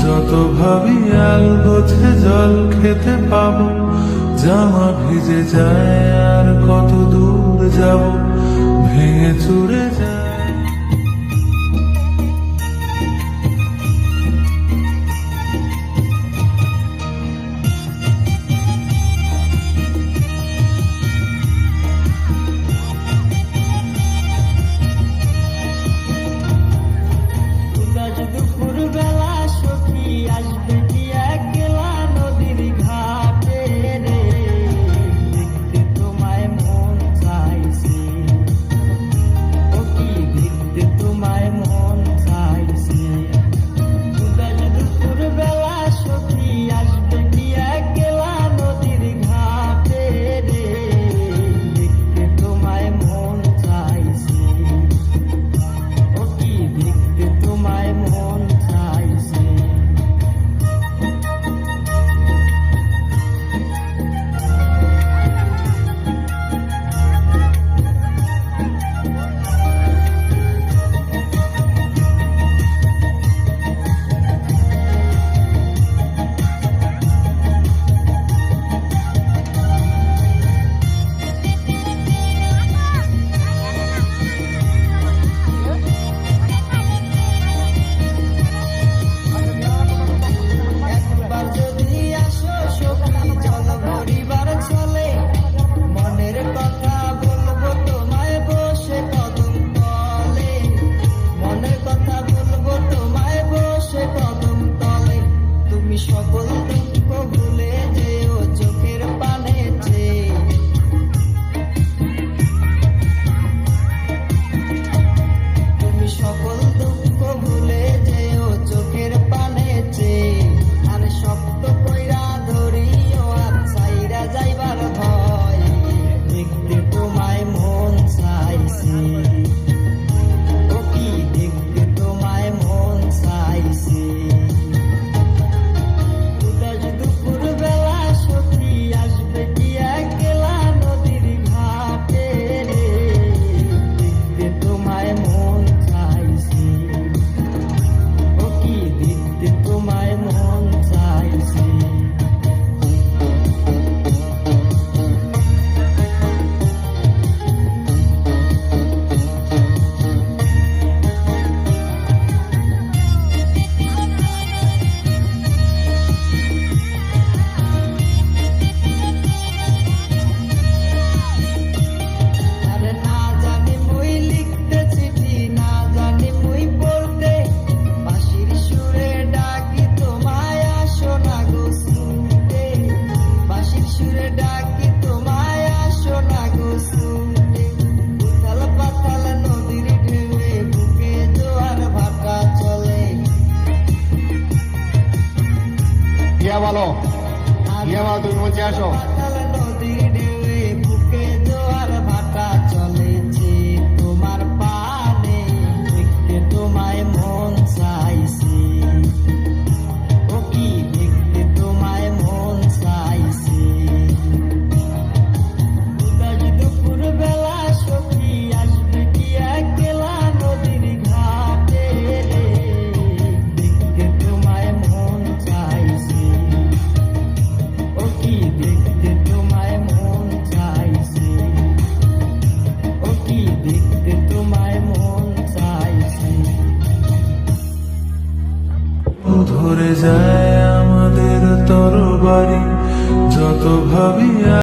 যত ভাবি আলগোছে জল খেতে পাবো, জামা ভিজে যায় আর কত দূর যাব, ভেঙে চুরে যায়। বলো তুমি মঞ্চে আসো। তোমার পানে দেখতে তোমায় মন চাইছে, ও কি দেখতে তোমায় মন চাইছে। দুপুর বেলা সখী আসবে কি একলা নদীর ঘাটে রে, দেখতে তোমায় মন চাইছে, ও কি দেখতে তোমায় মন চাইছে, ও কি দেখতে তোমায় মন চাইছে। ধরে যায় আমাদের তরবারি, যত ভাবি